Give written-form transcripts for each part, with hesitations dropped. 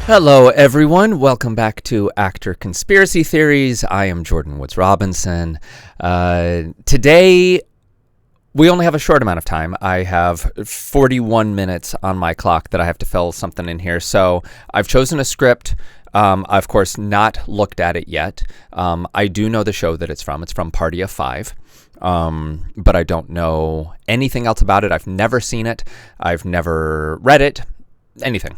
Hello, everyone. Welcome back to Actor Conspiracy Theories. I am Jordan Woods Robinson. Today, we only have a short amount of time. I have 41 minutes on my clock that I have to fill something in here. So I've chosen a script. I've, of course, not looked at it yet. I do know the show that it's from. It's from Party of Five. But I don't know anything else about it. I've never seen it. I've never read it. Anything.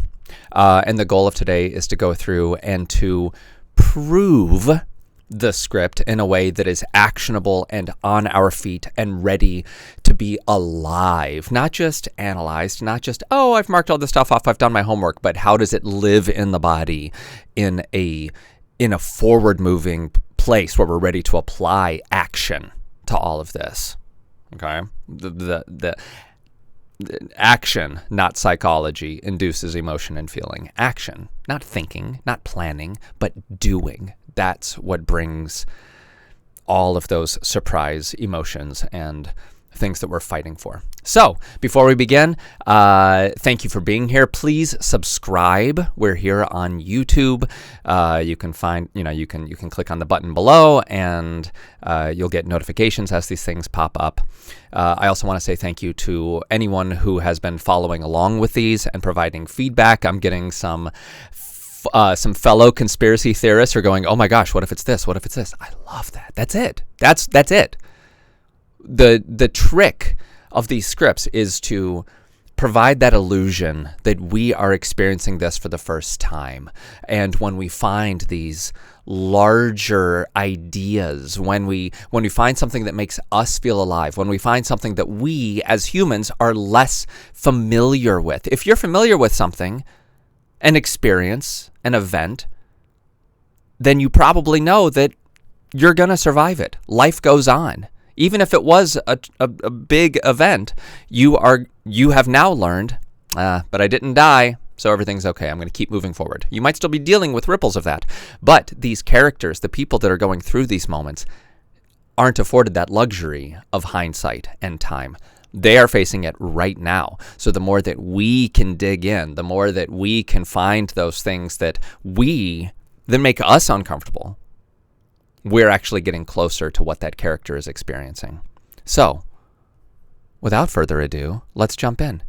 And the goal of today is to go through and to prove the script in a way that is actionable and on our feet and ready to be alive. Not just analyzed, not just, oh, I've marked all this stuff off, I've done my homework, but how does it live in the body in a forward-moving place where we're ready to apply action to all of this. Okay? The action, not psychology, induces emotion and feeling. Action, not thinking, not planning, but doing. That's what brings all of those surprise emotions and things that we're fighting for. So, before we begin, thank you for being here. Please subscribe. We're here on YouTube. You can find, you can click on the button below, and you'll get notifications as these things pop up. I also want to say thank you to anyone who has been following along with these and providing feedback. I'm getting some fellow conspiracy theorists are going, oh my gosh, what if it's this? What if it's this? I love that. That's it. That's it. The trick of these scripts is to provide that illusion that we are experiencing this for the first time. And when we find these larger ideas, when we find something that makes us feel alive, when we find something that we as humans are less familiar with. If you're familiar with something, an experience, an event, then you probably know that you're going to survive it. Life goes on. Even if it was a big event, you have now learned, but I didn't die, so everything's okay. I'm going to keep moving forward. You might still be dealing with ripples of that, but these characters, the people that are going through these moments, aren't afforded that luxury of hindsight and time. They are facing it right now. So the more that we can dig in, the more that we can find those things that make us uncomfortable, we're actually getting closer to what that character is experiencing. So, without further ado, let's jump in.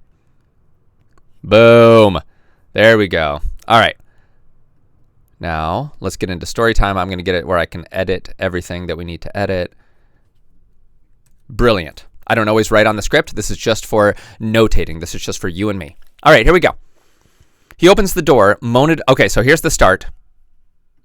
Boom. There we go. All right. Now, let's get into story time. I'm going to get it where I can edit everything that we need to edit. Brilliant. I don't always write on the script. This is just for notating. This is just for you and me. All right, here we go. He opens the door. Okay, so here's the start.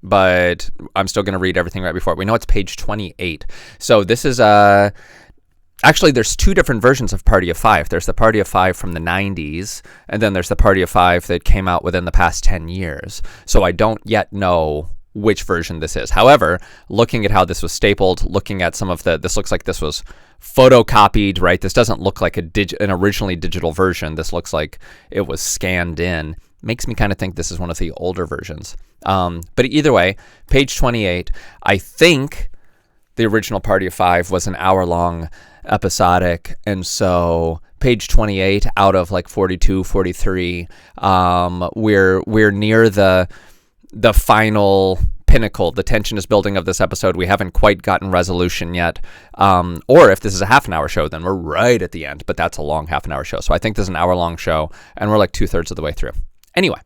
But I'm still going to read everything right before it. We know it's page 28. So this is, actually there's two different versions of Party of Five. There's the Party of Five from the 90s, and then there's the Party of Five that came out within the past 10 years. So I don't yet know which version this is. However, looking at how this was stapled, looking at some of this looks like this was photocopied, right? This doesn't look like an originally digital version. This looks like it was scanned in. Makes me kind of think this is one of the older versions. But either way, page 28, I think the original Party of Five was an hour-long episodic, and so page 28 out of like 42, 43, we're near the final pinnacle. The tension is building of this episode. We haven't quite gotten resolution yet. Or if this is a half an hour show, then we're right at the end, but that's a long half an hour show. So I think this is an hour-long show, and we're like 2/3 of the way through. Anyway,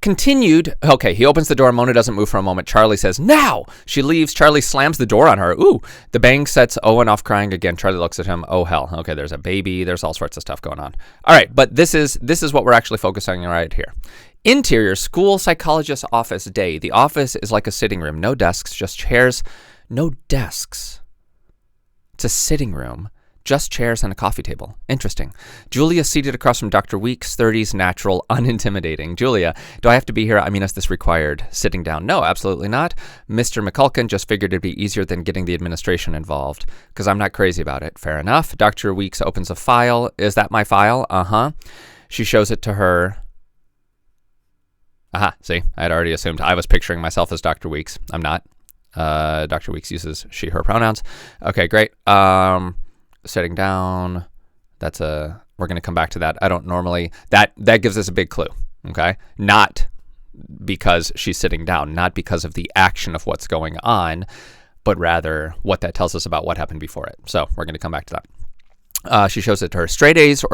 continued. Okay, he opens the door. Mona doesn't move for a moment. Charlie says, now! She leaves. Charlie slams the door on her. Ooh! The bang sets Owen off crying again. Charlie looks at him. Oh, hell. Okay, there's a baby. There's all sorts of stuff going on. All right, but this is what we're actually focusing on right here. Interior, school psychologist's office day. The office is like a sitting room. No desks, just chairs. No desks. It's a sitting room. Just chairs and a coffee table. Interesting. Julia seated across from Dr. Weeks, 30s, natural, unintimidating. Julia, do I have to be here? I mean, is this required? Sitting down. No, absolutely not. Mr. McCulkin just figured it'd be easier than getting the administration involved, because I'm not crazy about it. Fair enough. Dr. Weeks opens a file. Is that my file? Uh-huh. She shows it to her. Aha, see, I had already assumed. I was picturing myself as Dr. Weeks. I'm not. Dr. Weeks uses she, her pronouns. Okay, great. Sitting down. We're going to come back to that. I don't normally, that gives us a big clue. okay? Not because she's sitting down, not because of the action of what's going on, but rather what that tells us about what happened before it. So we're going to come back to that. She shows it to her. Straight A's,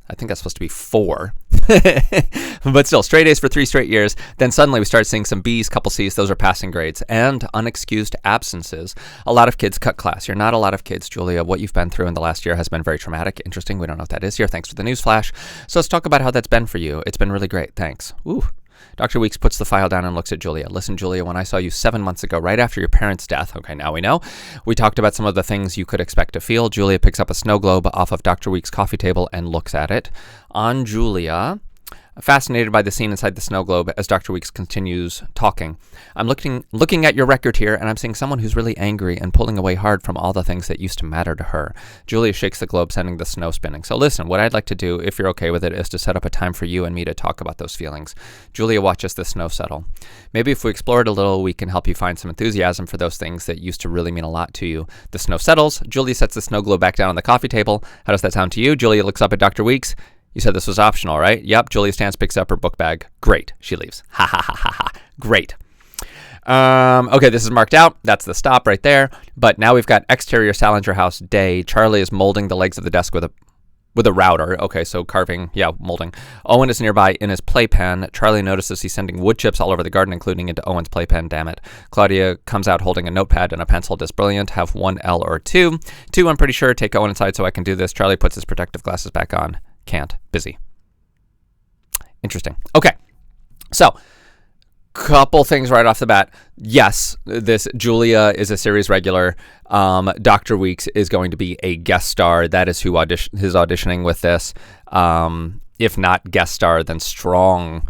I think that's supposed to be 4, but still, straight A's for 3 straight years. Then suddenly we start seeing some B's, couple C's, those are passing grades, and unexcused absences. A lot of kids cut class. You're not a lot of kids, Julia. What you've been through in the last year has been very traumatic. Interesting. We don't know what that is here. Thanks for the news flash. So let's talk about how that's been for you. It's been really great. Thanks. Ooh. Dr. Weeks puts the file down and looks at Julia. Listen, Julia, when I saw you 7 months ago, right after your parents' death, okay, now we know, we talked about some of the things you could expect to feel. Julia picks up a snow globe off of Dr. Weeks' coffee table and looks at it. On Julia, fascinated by the scene inside the snow globe as Dr. Weeks continues talking. I'm looking at your record here, and I'm seeing someone who's really angry and pulling away hard from all the things that used to matter to her. Julia shakes the globe, sending the snow spinning. So listen, what I'd like to do, if you're okay with it, is to set up a time for you and me to talk about those feelings. Julia watches the snow settle. Maybe if we explore it a little, we can help you find some enthusiasm for those things that used to really mean a lot to you. The snow settles. Julia sets the snow globe back down on the coffee table. How does that sound to you? Julia looks up at Dr. Weeks. You said this was optional, right? Yep. Julia stands, picks up her book bag. Great. She leaves. Ha ha ha ha ha. Great. Okay, this is marked out. That's the stop right there. But now we've got exterior Salinger House day. Charlie is molding the legs of the desk with a router. Okay, so carving, molding. Owen is nearby in his playpen. Charlie notices he's sending wood chips all over the garden, including into Owen's playpen. Damn it. Claudia comes out holding a notepad and a pencil. Does brilliant. Have 1 L or 2? 2, I'm pretty sure. Take Owen inside so I can do this. Charlie puts his protective glasses back on. Can't. Busy. Interesting. Okay. So, couple things right off the bat. Yes, this Julia is a series regular. Dr. Weeks is going to be a guest star. That is who is auditioning with this. If not guest star, then strong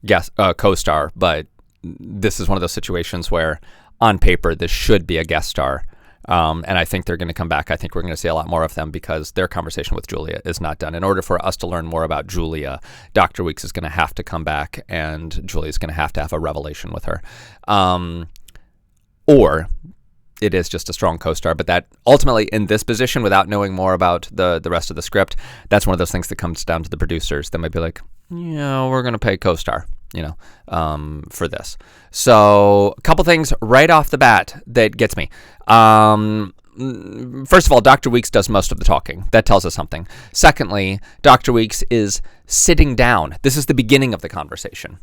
guest co-star. But this is one of those situations where, on paper, this should be a guest star. And I think they're going to come back. I think we're going to see a lot more of them because their conversation with Julia is not done. In order for us to learn more about Julia, Dr. Weeks is going to have to come back and Julia's going to have a revelation with her. Or it is just a strong co-star, but that ultimately in this position, without knowing more about the rest of the script, that's one of those things that comes down to the producers. They might be like, we're going to pay co-star, for this. So a couple things right off the bat that gets me. First of all, Dr. Weeks does most of the talking. That tells us something. Secondly, Dr. Weeks is sitting down. This is the beginning of the conversation.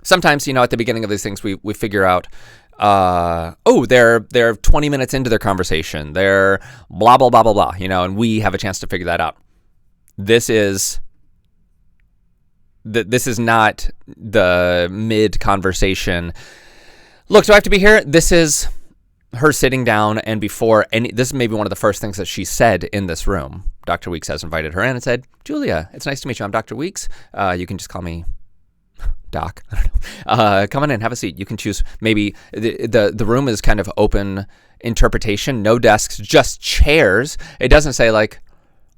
Sometimes, at the beginning of these things, we figure out, they're 20 minutes into their conversation. They're blah, blah, blah, blah, blah, and we have a chance to figure that out. This is not the mid-conversation. Look, do I have to be here? This is her sitting down, and this is maybe one of the first things that she said in this room. Dr. Weeks has invited her in and said, Julia, it's nice to meet you. I'm Dr. Weeks. You can just call me Doc. I don't know. Come on in, have a seat. You can choose. Maybe the room is kind of open interpretation. No desks, just chairs. It doesn't say like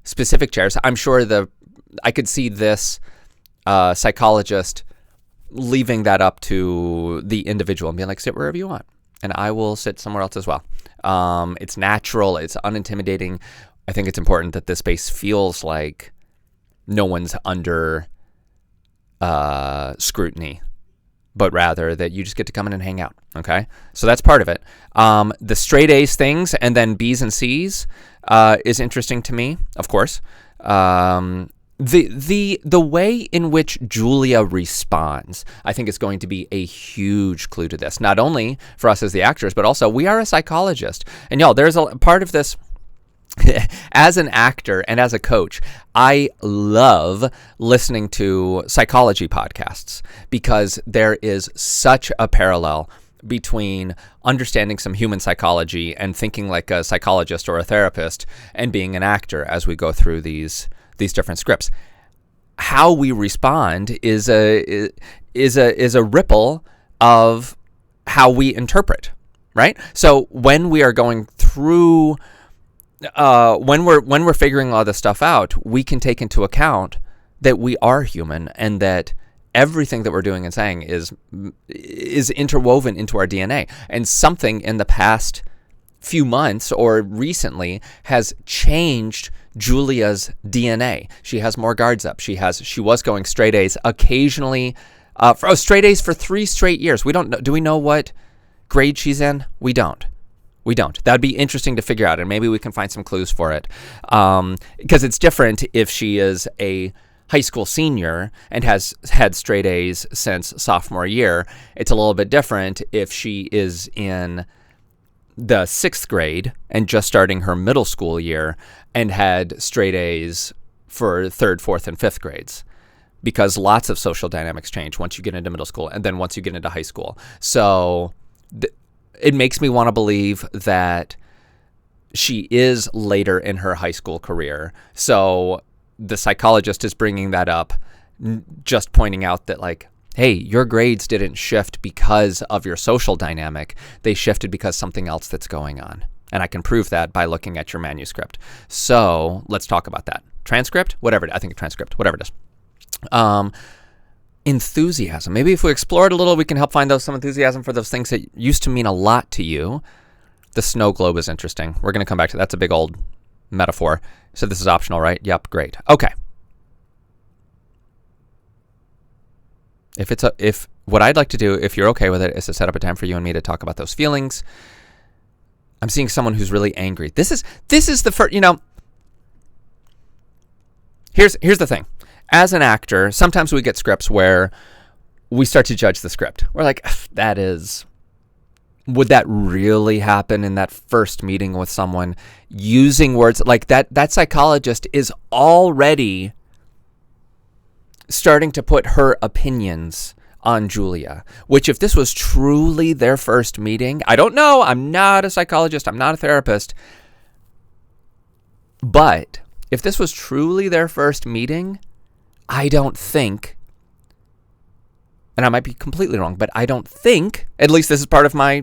specific chairs. I'm sure I could see this psychologist leaving that up to the individual and being like, sit wherever you want, and I will sit somewhere else as well. It's natural. It's unintimidating. I think it's important that this space feels like no one's under scrutiny, but rather that you just get to come in and hang out. Okay, so that's part of it. The straight A's things and then B's and C's is interesting to me, of course. The way in which Julia responds, I think, is going to be a huge clue to this. Not only for us as the actors, but also we are a psychologist. And y'all, there's a part of this. As an actor and as a coach, I love listening to psychology podcasts because there is such a parallel between understanding some human psychology and thinking like a psychologist or a therapist and being an actor as we go through these different scripts. How we respond is a ripple of how we interpret, right? So when we are going through, when we're figuring all this stuff out, we can take into account that we are human and that everything that we're doing and saying is interwoven into our DNA. And something in the past few months or recently has changed Julia's DNA. She has more guards up. She was going straight A's occasionally, straight A's for 3 straight years. We don't know. Do we know what grade she's in? We don't. That'd be interesting to figure out, and maybe we can find some clues for it. Because it's different if she is a high school senior and has had straight A's since sophomore year. It's a little bit different if she is in the 6th grade and just starting her middle school year and had straight A's for 3rd, 4th, and 5th grades. Because lots of social dynamics change once you get into middle school and then once you get into high school. So it makes me want to believe that she is later in her high school career. So the psychologist is bringing that up, just pointing out that, like, hey, your grades didn't shift because of your social dynamic. They shifted because something else that's going on. And I can prove that by looking at your manuscript. So let's talk about that. Transcript? Whatever. I think a transcript. Whatever it is. Enthusiasm. Maybe if we explore it a little, we can help find some enthusiasm for those things that used to mean a lot to you. The snow globe is interesting. We're going to come back to that. That's a big old metaphor. So this is optional, right? Yep, great. Okay. If what I'd like to do, if you're okay with it, is to set up a time for you and me to talk about those feelings. I'm seeing someone who's really angry. This is the first, here's the thing. As an actor, sometimes we get scripts where we start to judge the script. We're like, would that really happen in that first meeting with someone? Using words like that psychologist is already starting to put her opinions on Julia, which if this was truly their first meeting, I don't know, I'm not a psychologist, I'm not a therapist, but if this was truly their first meeting, I don't think, and I might be completely wrong, but I don't think, at least this is part of my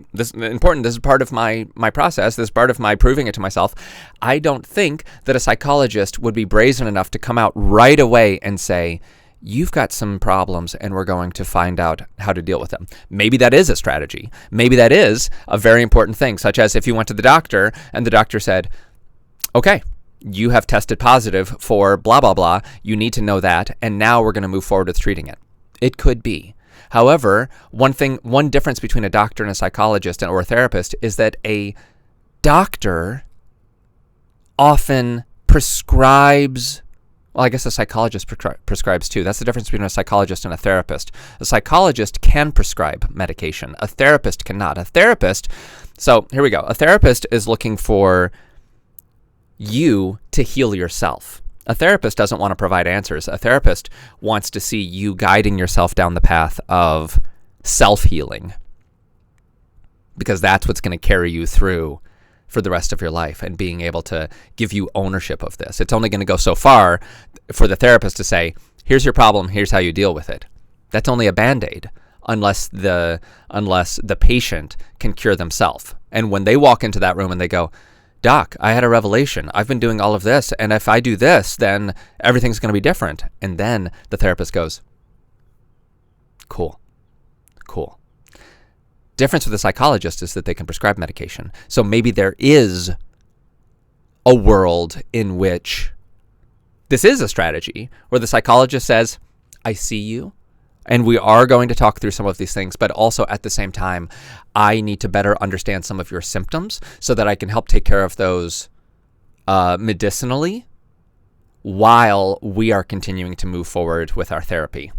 process, this is part of my proving it to myself, I don't think that a psychologist would be brazen enough to come out right away and say, you've got some problems and we're going to find out how to deal with them. Maybe that is a strategy. Maybe that is a very important thing, such as if you went to the doctor and the doctor said, okay, you have tested positive for blah, blah, blah. You need to know that. And now we're going to move forward with treating it. It could be. However, one difference between a doctor and a psychologist or a therapist is that a doctor often prescribes, well, I guess a psychologist prescribes too. That's the difference between a psychologist and a therapist. A psychologist can prescribe medication. A therapist cannot. So here we go. A therapist is looking for you to heal yourself. A therapist doesn't want to provide answers. A therapist wants to see you guiding yourself down the path of self-healing, because that's what's going to carry you through for the rest of your life and being able to give you ownership of this. It's only going to go so far for the therapist to say, here's your problem, here's how you deal with it. That's only a Band-Aid unless the patient can cure themselves. And when they walk into that room and they go, Doc, I had a revelation. I've been doing all of this, and if I do this, then everything's going to be different. And then the therapist goes, cool. Difference with a psychologist is that they can prescribe medication. So maybe there is a world in which this is a strategy where the psychologist says, I see you, and we are going to talk through some of these things, but also at the same time, I need to better understand some of your symptoms so that I can help take care of those medicinally while we are continuing to move forward with our therapy.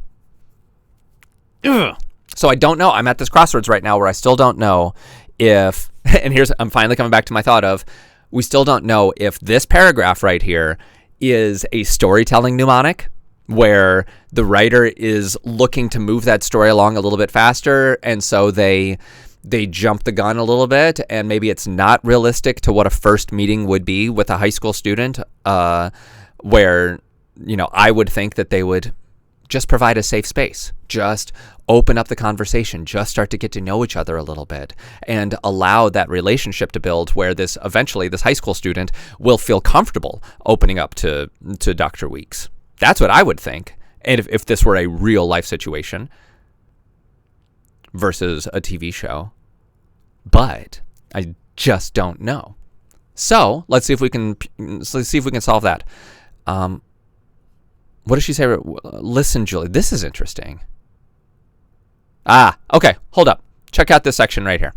Ugh. So I don't know. I'm at this crossroads right now where I still don't know if, and I'm finally coming back to my thought of, we still don't know if this paragraph right here is a storytelling mnemonic where the writer is looking to move that story along a little bit faster, and so they jump the gun a little bit, and maybe it's not realistic to what a first meeting would be with a high school student, where, I would think that they would just provide a safe space, just open up the conversation, just start to get to know each other a little bit, and allow that relationship to build where this high school student will feel comfortable opening up to Dr. Weeks. That's what I would think. And if this were a real life situation versus a TV show, but I just don't know. So let's see if we can solve that. What does she say? Listen, Julia, this is interesting. Okay, hold up. Check out this section right here.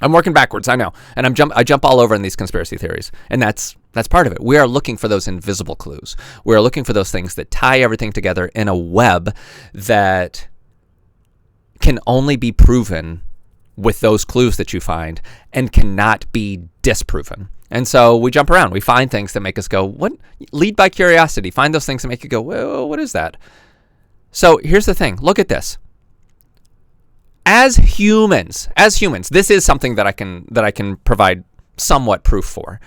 I'm working backwards, I know, and I jump all over in these conspiracy theories, and that's part of it. We are looking for those invisible clues. We are looking for those things that tie everything together in a web that can only be proven with those clues that you find and cannot be disproven. And so we jump around. We find things that make us go, what? Lead by curiosity. Find those things that make you go, well, what is that? So here's the thing. Look at this. As humans, this is something that I can provide somewhat proof for.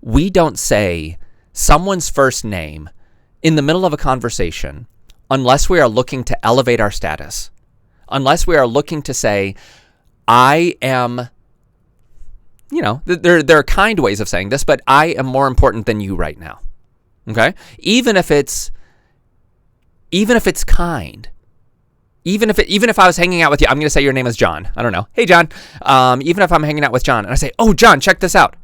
We don't say someone's first name in the middle of a conversation unless we are looking to elevate our status. Unless we are looking to say, I am, there are kind ways of saying this, but I am more important than you right now. Okay? Even if it's kind. Even if I was hanging out with you, I'm going to say your name is John. I don't know. Hey, John. Even if I'm hanging out with John and I say, oh, John, check this out.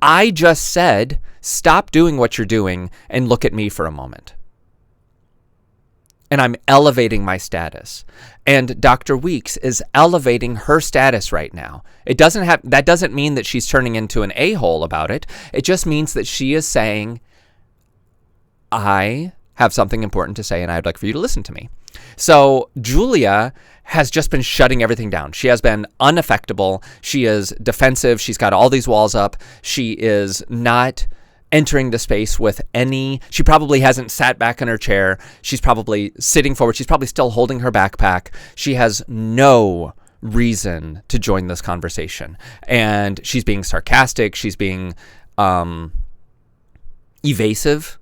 I just said, stop doing what you're doing and look at me for a moment. And I'm elevating my status. And Dr. Weeks is elevating her status right now. That doesn't mean that she's turning into an a-hole about it. It just means that she is saying, I have something important to say and I'd like for you to listen to me. So Julia has just been shutting everything down. She has been unaffectable. She is defensive. She's got all these walls up. She is not entering the space with she probably hasn't sat back in her chair. She's probably sitting forward. She's probably still holding her backpack. She has no reason to join this conversation. And she's being sarcastic. She's being evasive.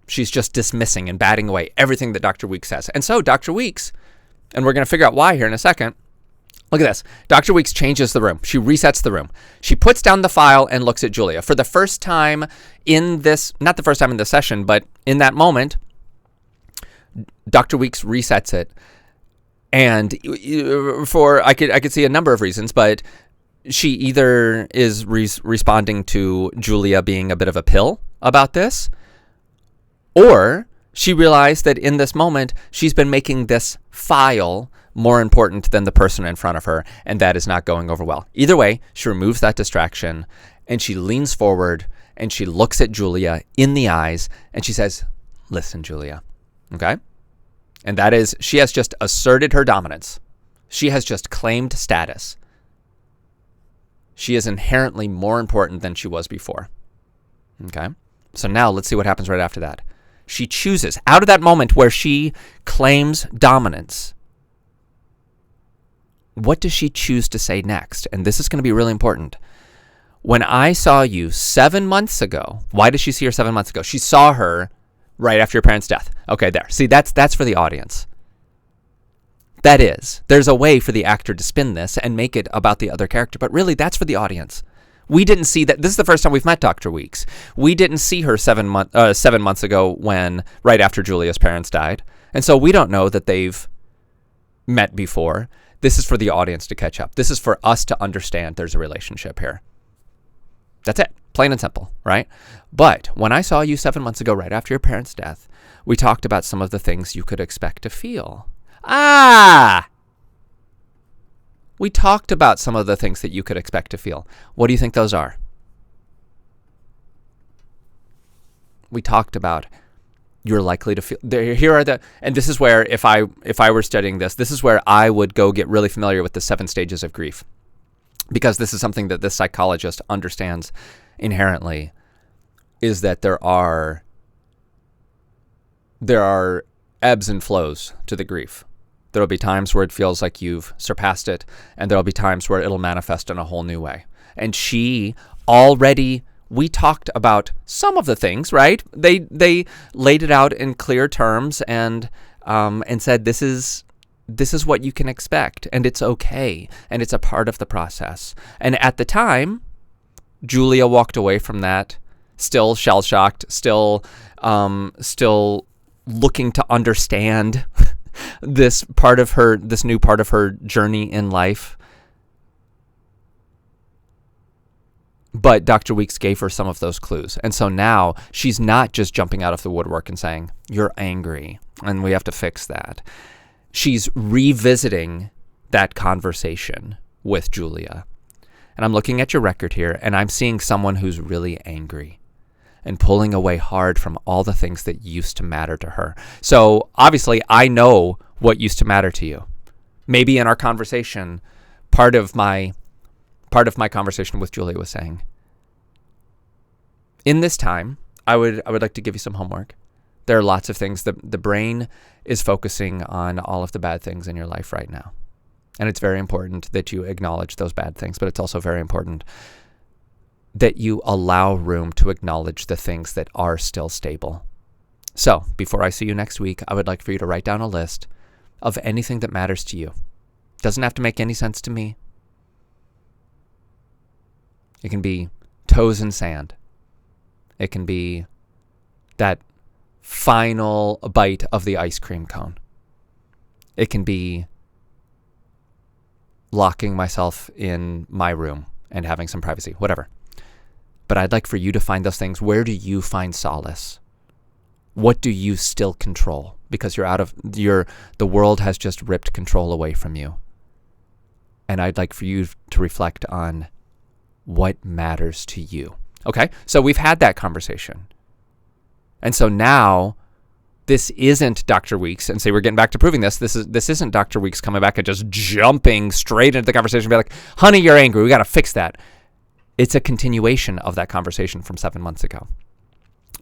She's just dismissing and batting away everything that Dr. Weeks says. And so Dr. Weeks, and we're going to figure out why here in a second. Look at this. Dr. Weeks changes the room. She resets the room. She puts down the file and looks at Julia. For the first time in this, not the first time in the session, but in that moment, Dr. Weeks resets it. And I could see a number of reasons, but she either is responding to Julia being a bit of a pill about this, or she realized that in this moment, she's been making this file more important than the person in front of her, and that is not going over well. Either way, she removes that distraction, and she leans forward, and she looks at Julia in the eyes, and she says, listen, Julia, okay? And that is, she has just asserted her dominance. She has just claimed status. She is inherently more important than she was before, okay? So now let's see what happens right after that. She chooses, out of that moment where she claims dominance, what does she choose to say next? And this is going to be really important. When I saw you 7 months ago, why did she see her 7 months ago? She saw her right after your parents' death. Okay, there. See, that's for the audience. That is, there's a way for the actor to spin this and make it about the other character, but really that's for the audience. We didn't see that. This is the first time we've met Dr. Weeks. We didn't see her 7 months ago right after Julia's parents died. And so we don't know that they've met before. This is for the audience to catch up. This is for us to understand there's a relationship here. That's it. Plain and simple, right? But when I saw you 7 months ago, right after your parents' death, we talked about some of the things you could expect to feel. We talked about some of the things that you could expect to feel. What do you think those are? We talked about you're likely to feel. And this is where, if I were studying this is where I would go get really familiar with the 7 stages of grief, because this is something that this psychologist understands inherently, is that there are ebbs and flows to the grief. There will be times where it feels like you've surpassed it, and there will be times where it'll manifest in a whole new way. And we talked about some of the things, right? They laid it out in clear terms and said this is what you can expect, and it's okay, and it's a part of the process. And at the time, Julia walked away from that still shell-shocked, still looking to understand this new part of her journey in life. But Dr. Weeks gave her some of those clues. And so now she's not just jumping out of the woodwork and saying, you're angry and we have to fix that. She's revisiting that conversation with Julia. And I'm looking at your record here, and I'm seeing someone who's really angry and pulling away hard from all the things that used to matter to her. So obviously I know what used to matter to you. Maybe in our conversation, part of my conversation with Julia was saying, in this time, I would like to give you some homework. There are lots of things. The brain is focusing on all of the bad things in your life right now. And it's very important that you acknowledge those bad things, but it's also very important that you allow room to acknowledge the things that are still stable. So before I see you next week, I would like for you to write down a list of anything that matters to you. Doesn't have to make any sense to me. It can be toes in sand. It can be that final bite of the ice cream cone. It can be locking myself in my room and having some privacy, whatever. But I'd like for you to find those things. Where do you find solace? What do you still control? Because the world has just ripped control away from you. And I'd like for you to reflect on what matters to you. Okay, so we've had that conversation. And so now this isn't Dr. Weeks, and say we're getting back to proving this. This isn't Dr. Weeks coming back and just jumping straight into the conversation and be like, honey, you're angry. We got to fix that. It's a continuation of that conversation from 7 months ago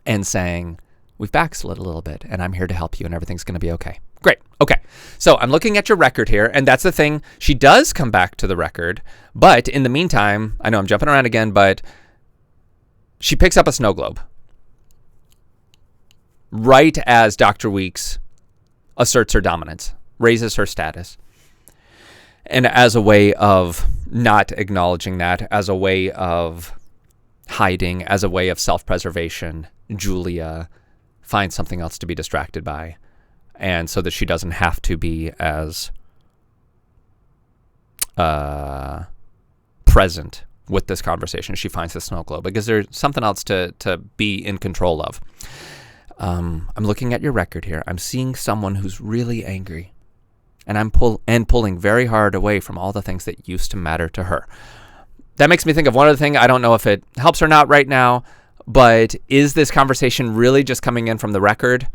and saying, we've backslid a little bit and I'm here to help you and everything's going to be okay. Great. Okay. So I'm looking at your record here, and that's the thing. She does come back to the record, but in the meantime, I know I'm jumping around again, but she picks up a snow globe right as Dr. Weeks asserts her dominance, raises her status. And as a way of not acknowledging that, as a way of hiding, as a way of self-preservation, Julia finds something else to be distracted by. And so that she doesn't have to be as present with this conversation, she finds the snow globe because there's something else to be in control of. I'm looking at your record here. I'm seeing someone who's really angry. And I'm pulling very hard away from all the things that used to matter to her. That makes me think of one other thing. I don't know if it helps or not right now, but is this conversation really just coming in from the record?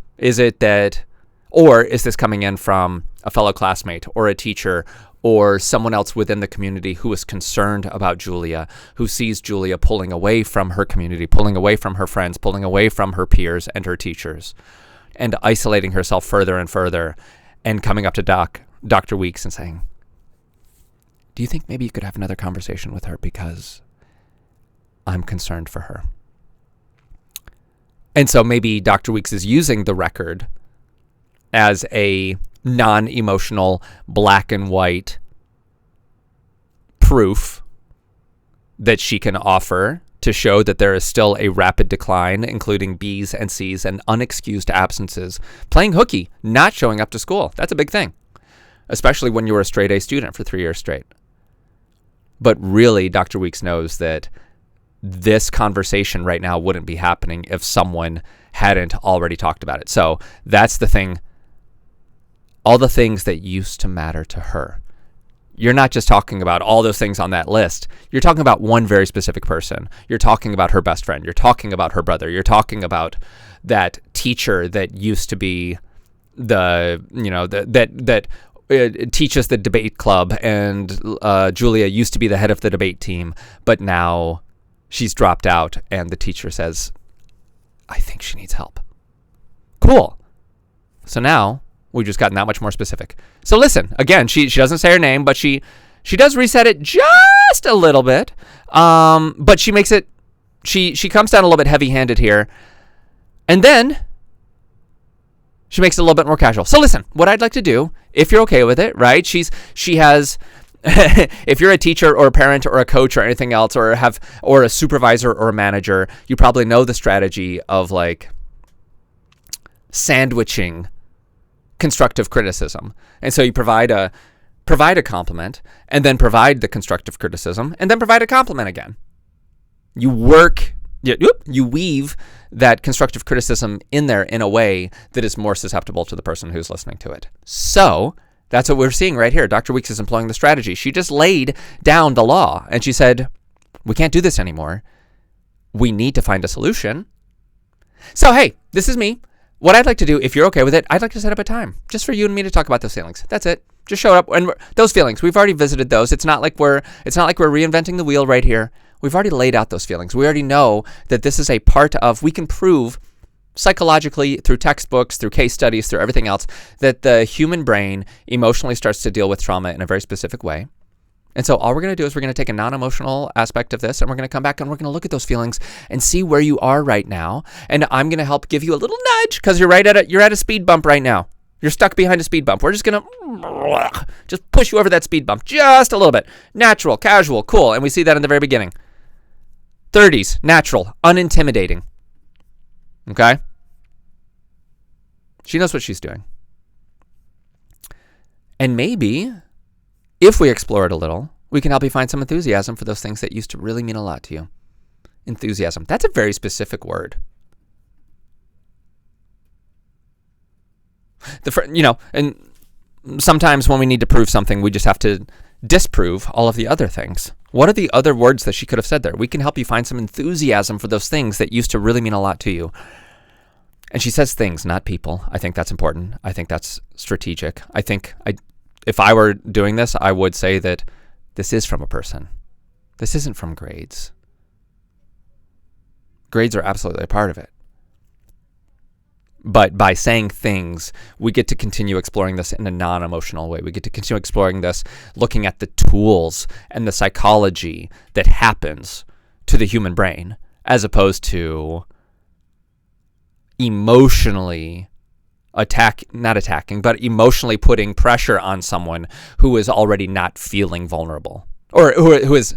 Or is this coming in from a fellow classmate or a teacher or someone else within the community who is concerned about Julia, who sees Julia pulling away from her community, pulling away from her friends, pulling away from her peers and her teachers, and isolating herself further and further, and coming up to Dr. Weeks and saying, do you think maybe you could have another conversation with her because I'm concerned for her? And so maybe Dr. Weeks is using the record as a non-emotional, black and white proof that she can offer to show that there is still a rapid decline, including B's and C's and unexcused absences. Playing hooky, not showing up to school. That's a big thing, especially when you were a straight A student for 3 years straight. But really, Dr. Weeks knows that this conversation right now wouldn't be happening if someone hadn't already talked about it. So that's the thing. All the things that used to matter to her. You're not just talking about all those things on that list. You're talking about one very specific person. You're talking about her best friend. You're talking about her brother. You're talking about that teacher that used to be that teaches the debate club, and Julia used to be the head of the debate team, but now she's dropped out, and the teacher says, I think she needs help. Cool. So now we've just gotten that much more specific. So listen, again, she doesn't say her name, but she does reset it just a little bit. But she makes it, she comes down a little bit heavy-handed here. And then she makes it a little bit more casual. So listen, what I'd like to do, if you're okay with it, right? She has, if you're a teacher or a parent or a coach or anything else, or a supervisor or a manager, you probably know the strategy of like sandwiching constructive criticism. And so you provide a compliment, and then provide the constructive criticism, and then provide a compliment again. You weave that constructive criticism in there in a way that is more susceptible to the person who's listening to it. So that's what we're seeing right here. Dr. Weeks is employing the strategy. She just laid down the law and she said, we can't do this anymore. We need to find a solution. So, hey, this is me. What I'd like to do, if you're okay with it, I'd like to set up a time just for you and me to talk about those feelings. That's it. Just show up. And those feelings, we've already visited those. It's not like we're reinventing the wheel right here. We've already laid out those feelings. We already know that this is a part of, we can prove psychologically through textbooks, through case studies, through everything else, that the human brain emotionally starts to deal with trauma in a very specific way. And so all we're going to do is we're going to take a non-emotional aspect of this, and we're going to come back and we're going to look at those feelings and see where you are right now. And I'm going to help give you a little nudge because you're at a speed bump right now. You're stuck behind a speed bump. We're just going to just push you over that speed bump just a little bit. Natural, casual, cool. And we see that in the very beginning. 30s, natural, unintimidating. Okay? She knows what she's doing. And maybe if we explore it a little, we can help you find some enthusiasm for those things that used to really mean a lot to you. Enthusiasm. That's a very specific word. And sometimes when we need to prove something, we just have to disprove all of the other things. What are the other words that she could have said there? We can help you find some enthusiasm for those things that used to really mean a lot to you. And she says things, not people. I think that's important. I think that's strategic. If I were doing this, I would say that this is from a person. This isn't from grades. Grades are absolutely a part of it. But by saying things, we get to continue exploring this in a non-emotional way. We get to continue exploring this, looking at the tools and the psychology that happens to the human brain, as opposed to emotionally emotionally putting pressure on someone who is already not feeling vulnerable, or who is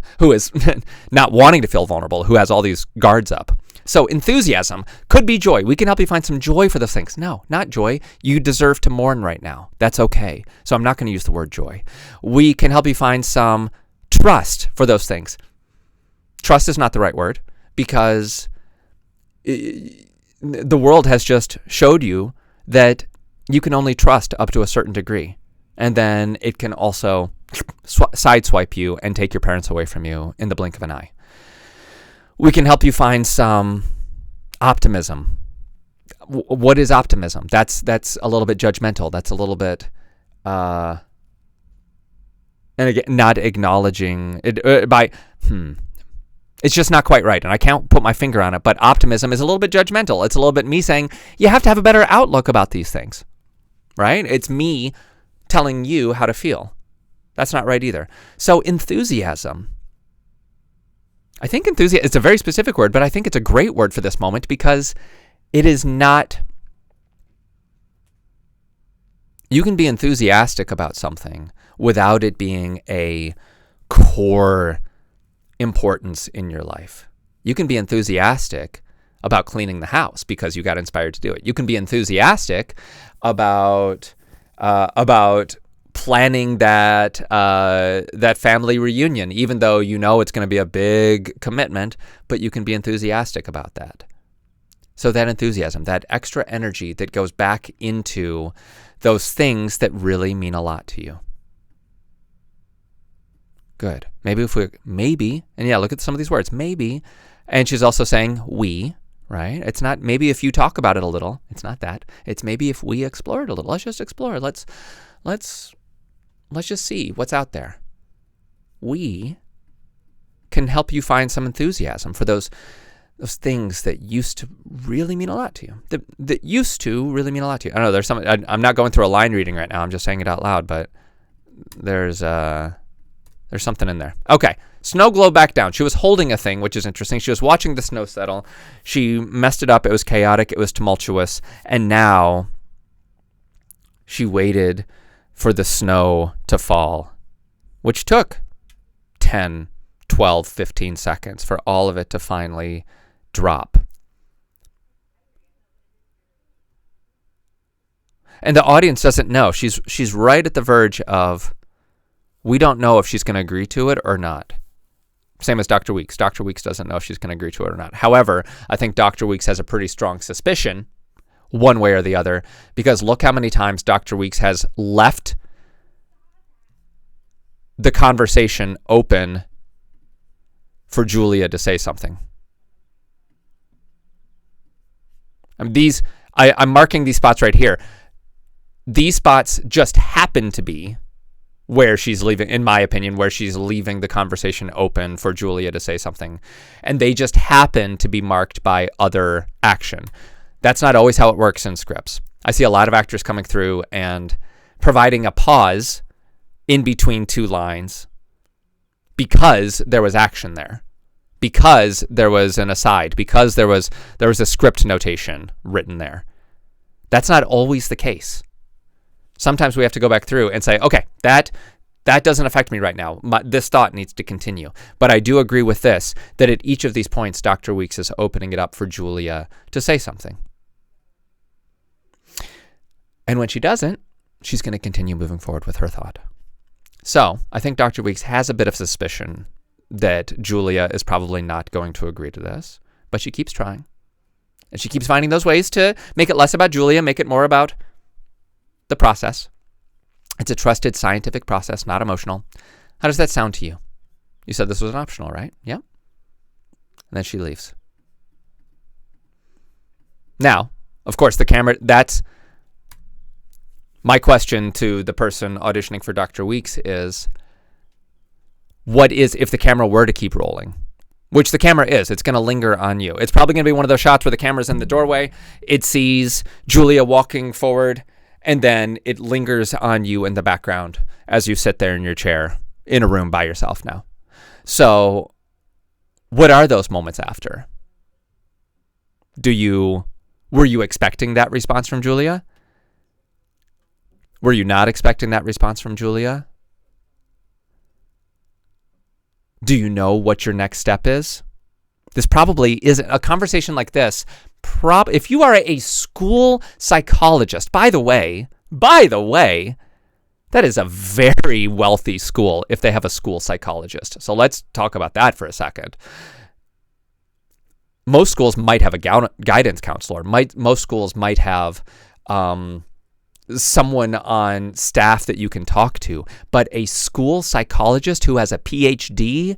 not wanting to feel vulnerable, who has all these guards up. So enthusiasm could be joy. We can help you find some joy for those things. No, not joy. You deserve to mourn right now. That's okay. So I'm not going to use the word joy. We can help you find some trust for those things. Trust is not the right word because the world has just showed you that you can only trust up to a certain degree. And then it can also sideswipe you and take your parents away from you in the blink of an eye. We can help you find some optimism. What is optimism? That's a little bit judgmental. That's a little bit, and again, not acknowledging it It's just not quite right, and I can't put my finger on it, but optimism is a little bit judgmental. It's a little bit me saying, you have to have a better outlook about these things, right? It's me telling you how to feel. That's not right either. So enthusiasm. I think enthusiasm, it's a very specific word, but I think it's a great word for this moment because it is not, you can be enthusiastic about something without it being a core importance in your life. You can be enthusiastic about cleaning the house because you got inspired to do it. You can be enthusiastic about planning that family reunion, even though you know it's going to be a big commitment, but you can be enthusiastic about that. So that enthusiasm, that extra energy that goes back into those things that really mean a lot to you. Good. Maybe, and yeah, look at some of these words. Maybe, and she's also saying we, right? It's not maybe if you talk about it a little. It's not that. It's maybe if we explore it a little. Let's just explore. Let's just see what's out there. We can help you find some enthusiasm for those things that used to really mean a lot to you. That used to really mean a lot to you. I don't know. There's some. I'm not going through a line reading right now. I'm just saying it out loud. But there's something in there. Okay. Snow glowed back down. She was holding a thing, which is interesting. She was watching the snow settle. She messed it up. It was chaotic. It was tumultuous. And now she waited for the snow to fall, which took 10, 12, 15 seconds for all of it to finally drop. And the audience doesn't know. She's right at the verge of, we don't know if she's going to agree to it or not. Same as Dr. Weeks. Dr. Weeks doesn't know if she's going to agree to it or not. However, I think Dr. Weeks has a pretty strong suspicion one way or the other, because look how many times Dr. Weeks has left the conversation open for Julia to say something. I'm marking these spots right here. These spots just happen to be where she's leaving, in my opinion, where she's leaving the conversation open for Julia to say something. And they just happen to be marked by other action. That's not always how it works in scripts. I see a lot of actors coming through and providing a pause in between two lines because there was action there, because there was an aside, because there was a script notation written there. That's not always the case. Sometimes we have to go back through and say, okay, that doesn't affect me right now. This thought needs to continue. But I do agree with this, that at each of these points, Dr. Weeks is opening it up for Julia to say something. And when she doesn't, she's going to continue moving forward with her thought. So I think Dr. Weeks has a bit of suspicion that Julia is probably not going to agree to this, but she keeps trying. And she keeps finding those ways to make it less about Julia, make it more about the process. It's a trusted scientific process, not emotional. How does that sound to you? You said this was an optional, right? Yeah. And then she leaves. Now, of course, the camera, that's my question to the person auditioning for Dr. Weeks is, what is if the camera were to keep rolling? Which the camera is. It's going to linger on you. It's probably going to be one of those shots where the camera's in the doorway. It sees Julia walking forward, and then it lingers on you in the background as you sit there in your chair in a room by yourself now. So what are those moments after? Were you expecting that response from Julia? Were you not expecting that response from Julia? Do you know what your next step is? This probably is a conversation like this. If you are a school psychologist, by the way, that is a very wealthy school if they have a school psychologist. So let's talk about that for a second. Most schools might have a guidance counselor. Most schools might have someone on staff that you can talk to. But a school psychologist who has a PhD,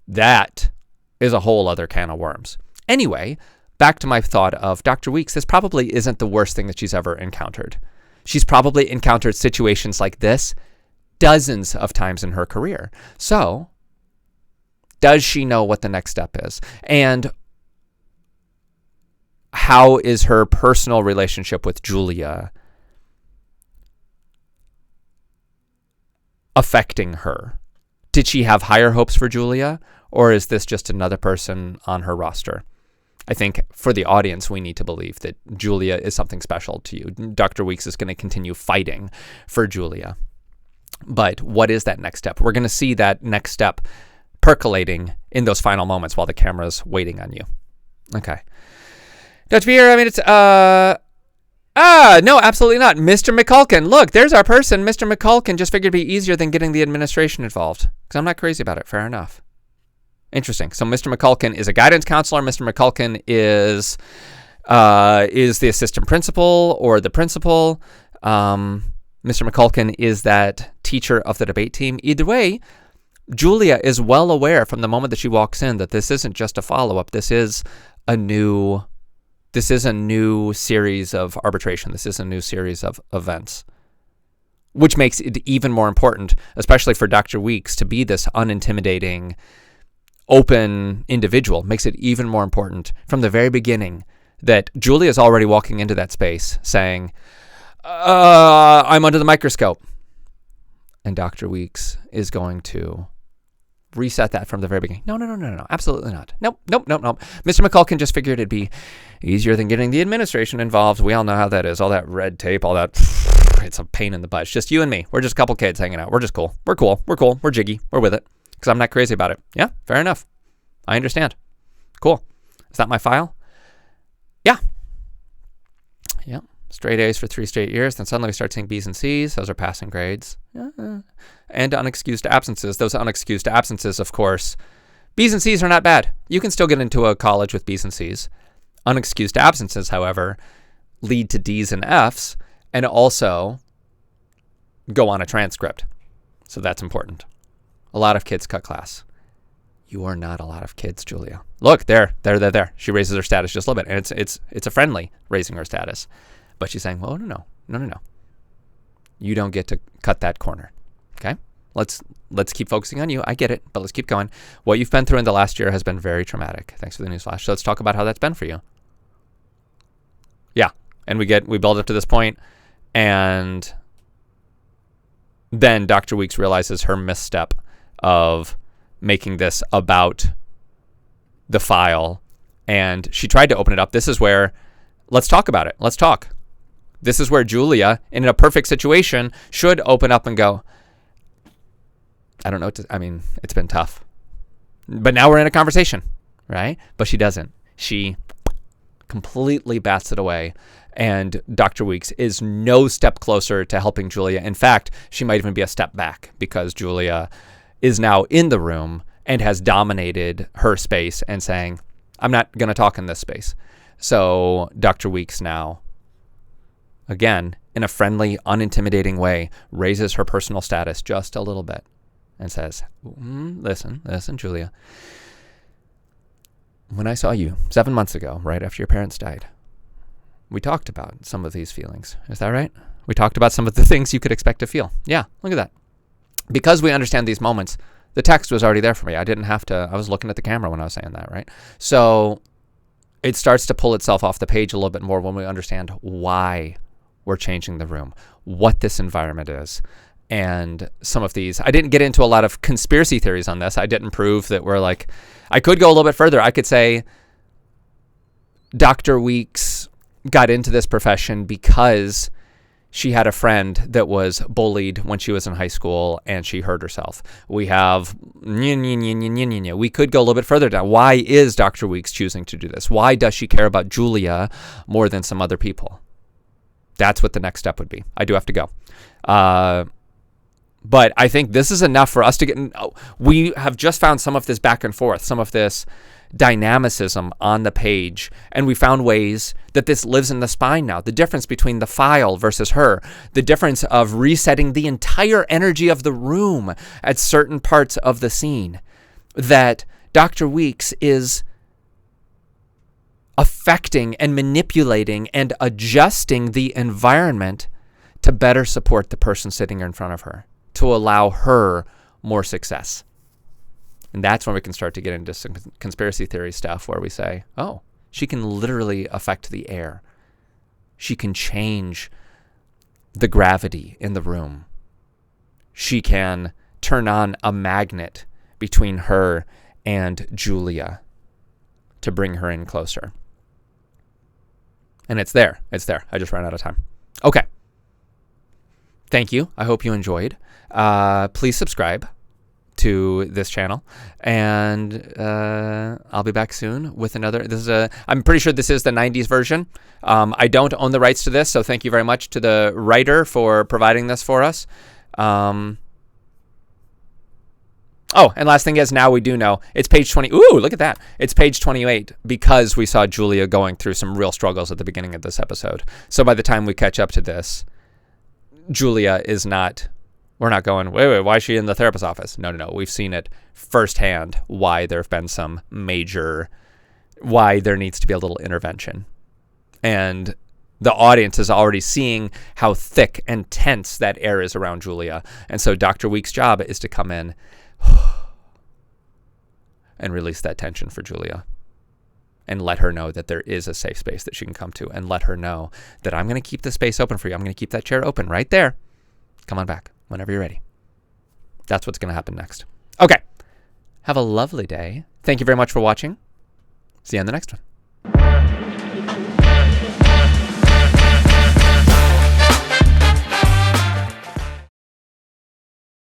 that is a whole other can of worms. Anyway, back to my thought of Dr. Weeks, this probably isn't the worst thing that she's ever encountered. She's probably encountered situations like this dozens of times in her career. So, does she know what the next step is? And how is her personal relationship with Julia affecting her? Did she have higher hopes for Julia, or is this just another person on her roster? I think for the audience, we need to believe that Julia is something special to you. Dr. Weeks is going to continue fighting for Julia. But what is that next step? We're going to see that next step percolating in those final moments while the camera's waiting on you. Okay. Dr. Beer, I mean, it's, no, absolutely not. Mr. McCulkin. Look, there's our person. Mr. McCulkin just figured it'd be easier than getting the administration involved. Because I'm not crazy about it. Fair enough. Interesting. So Mr. McCulkin is a guidance counselor. Mr. McCulkin is the assistant principal or the principal. Mr. McCulkin is that teacher of the debate team. Either way, Julia is well aware from the moment that she walks in that this isn't just a follow-up. This is a new series of arbitration. This is a new series of events, which makes it even more important, especially for Dr. Weeks, to be this unintimidating, open individual. Makes it even more important from the very beginning that Julia is already walking into that space saying, I'm under the microscope. And Dr. Weeks is going to reset that from the very beginning. No, absolutely not. Nope. Mr. McCulkin just figured it'd be easier than getting the administration involved. We all know how that is. All that red tape, all that, it's a pain in the butt. It's just you and me. We're just a couple kids hanging out. We're just cool. We're cool. We're jiggy. We're with it. Because I'm not crazy about it. Yeah, fair enough. I understand. Cool. Is that my file? Yeah. Straight A's for 3 straight years. Then suddenly we start seeing B's and C's. Those are passing grades. And unexcused absences. Those unexcused absences, of course, B's and C's are not bad. You can still get into a college with B's and C's. Unexcused absences, however, lead to D's and F's and also go on a transcript. So that's important. A lot of kids cut class. You are not a lot of kids, Julia. Look, there. She raises her status just a little bit, and it's a friendly raising her status. But she's saying, well, no. You don't get to cut that corner. Okay? Let's keep focusing on you. I get it, but let's keep going. What you've been through in the last year has been very traumatic. Thanks for the newsflash. So let's talk about how that's been for you. Yeah. And we build up to this point, and then Dr. Weeks realizes her misstep of making this about the file, and she tried to open it up. This is where, let's talk about it. Let's talk. This is where Julia, in a perfect situation, should open up and go, I don't know it's been tough. But now we're in a conversation, right? But she doesn't. She completely bats it away. And Dr. Weeks is no step closer to helping Julia. In fact, she might even be a step back because Julia is now in the room and has dominated her space and saying, I'm not going to talk in this space. So Dr. Weeks now, again, in a friendly, unintimidating way, raises her personal status just a little bit and says, listen, Julia. When I saw you 7 months ago, right after your parents died, we talked about some of these feelings. Is that right? We talked about some of the things you could expect to feel. Yeah, look at that. Because we understand these moments, the text was already there for me. I didn't have to, I was looking at the camera when I was saying that, right? So it starts to pull itself off the page a little bit more when we understand why we're changing the room, what this environment is. And some of these, I didn't get into a lot of conspiracy theories on this. I didn't prove that we're like, I could go a little bit further. I could say Dr. Weeks got into this profession because she had a friend that was bullied when she was in high school and she hurt herself. We have, we could go a little bit further down. Why is Dr. Weeks choosing to do this? Why does she care about Julia more than some other people? That's what the next step would be. I do have to go. But I think this is enough for us to get we have just found some of this back and forth, some of this dynamicism on the page, and we found ways that this lives in the spine now. The difference between the file versus her, the difference of resetting the entire energy of the room at certain parts of the scene, that Dr. Weeks is affecting and manipulating and adjusting the environment to better support the person sitting in front of her, to allow her more success. And that's when we can start to get into some conspiracy theory stuff where we say, oh, she can literally affect the air. She can change the gravity in the room. She can turn on a magnet between her and Julia to bring her in closer. And it's there. It's there. I just ran out of time. Okay. Thank you. I hope you enjoyed. Please subscribe to this channel, and I'll be back soon with another. I'm pretty sure this is the 90s version. I don't own the rights to this, so thank you very much to the writer for providing this for us. Oh, and last thing is, now we do know it's page 20. Ooh, look at that. It's page 28 because we saw Julia going through some real struggles at the beginning of this episode. So by the time we catch up to this, Julia is not, we're not going, wait, why is she in the therapist's office? No. We've seen it firsthand why there have been some why there needs to be a little intervention. And the audience is already seeing how thick and tense that air is around Julia. And so Dr. Weeks' job is to come in and release that tension for Julia and let her know that there is a safe space that she can come to, and let her know that I'm going to keep the space open for you. I'm going to keep that chair open right there. Come on back whenever you're ready. That's what's going to happen next. Okay. Have a lovely day. Thank you very much for watching. See you on the next one.